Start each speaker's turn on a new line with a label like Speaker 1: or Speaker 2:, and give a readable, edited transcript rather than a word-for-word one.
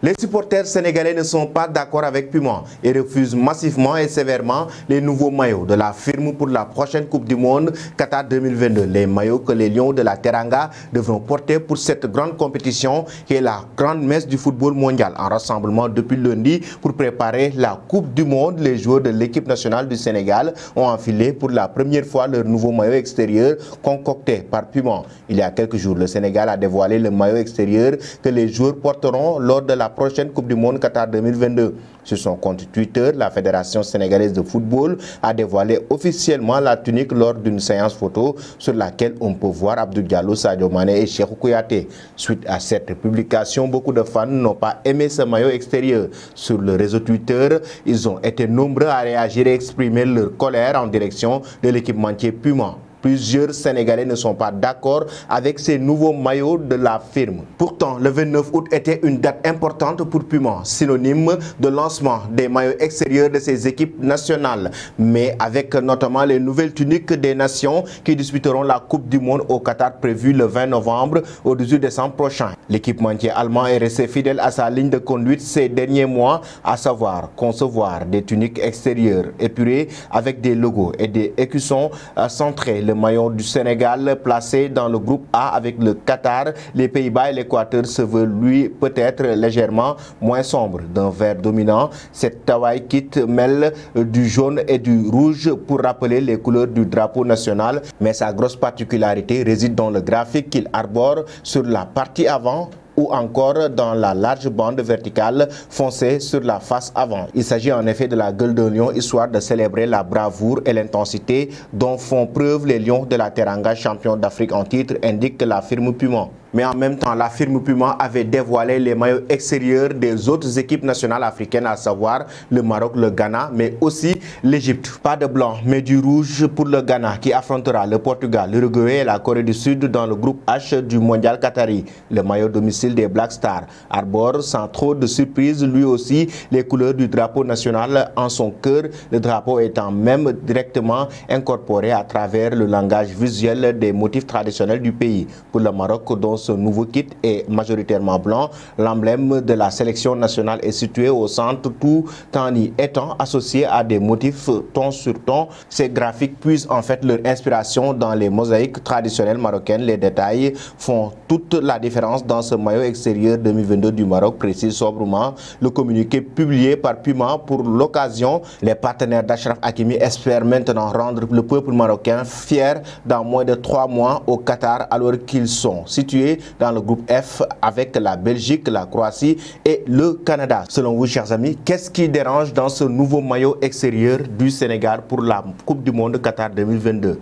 Speaker 1: Les supporters sénégalais ne sont pas d'accord avec Puma et refusent massivement et sévèrement les nouveaux maillots de la firme pour la prochaine Coupe du Monde Qatar 2022. Les maillots que les Lions de la Teranga devront porter pour cette grande compétition qui est la grande messe du football mondial. En rassemblement depuis lundi pour préparer la Coupe du Monde, les joueurs de l'équipe nationale du Sénégal ont enfilé pour la première fois leur nouveau maillot extérieur concocté par Puma. Il y a quelques jours, le Sénégal a dévoilé le maillot extérieur que les joueurs porteront lors de la prochaine Coupe du Monde Qatar 2022. Sur son compte Twitter, la Fédération sénégalaise de football a dévoilé officiellement la tunique lors d'une séance photo sur laquelle on peut voir Abdou Diallo, Sadio Mané et Cheikhou Kouyaté. Suite à cette publication, beaucoup de fans n'ont pas aimé ce maillot extérieur. Sur le réseau Twitter, ils ont été nombreux à réagir et exprimer leur colère en direction de l'équipementier Puma. Plusieurs Sénégalais ne sont pas d'accord avec ces nouveaux maillots de la firme. Pourtant, le 29 août était une date importante pour Puma, synonyme de lancement des maillots extérieurs de ses équipes nationales, mais avec notamment les nouvelles tuniques des nations qui disputeront la Coupe du Monde au Qatar prévue le 20 novembre au 18 décembre prochain. L'équipementier allemand est resté fidèle à sa ligne de conduite ces derniers mois, à savoir concevoir des tuniques extérieures épurées avec des logos et des écussons centrés. Le maillot du Sénégal placé dans le groupe A avec le Qatar, les Pays-Bas et l'Équateur se veut lui peut-être légèrement moins sombre. D'un vert dominant, cette Hawaii kit mêle du jaune et du rouge pour rappeler les couleurs du drapeau national, mais sa grosse particularité réside dans le graphique qu'il arbore sur la partie avant ou encore dans la large bande verticale foncée sur la face avant. Il s'agit en effet de la gueule d'un lion, histoire de célébrer la bravoure et l'intensité dont font preuve les Lions de la Teranga, champions d'Afrique en titre, indique la firme Puma. Mais en même temps, la firme Puma avait dévoilé les maillots extérieurs des autres équipes nationales africaines, à savoir le Maroc, le Ghana, mais aussi l'Égypte. Pas de blanc, mais du rouge pour le Ghana qui affrontera le Portugal, l'Uruguay et la Corée du Sud dans le groupe H du mondial qatari. Le maillot domicile des Black Stars arbore sans trop de surprise lui aussi les couleurs du drapeau national en son cœur, le drapeau étant même directement incorporé à travers le langage visuel des motifs traditionnels du pays. Pour le Maroc, dont ce nouveau kit est majoritairement blanc, l'emblème de la sélection nationale est situé au centre tout en y étant associé à des motifs ton sur ton. Ces graphiques puisent en fait leur inspiration dans les mosaïques traditionnelles marocaines. Les détails font toute la différence dans ce maillot extérieur 2022 du Maroc, précise sobrement le communiqué publié par Puma pour l'occasion. Les partenaires d'Achraf Hakimi espèrent maintenant rendre le peuple marocain fier dans moins de 3 mois au Qatar, alors qu'ils sont situés dans le groupe F avec la Belgique, la Croatie et le Canada. Selon vous, chers amis, qu'est-ce qui dérange dans ce nouveau maillot extérieur du Sénégal pour la Coupe du Monde Qatar 2022?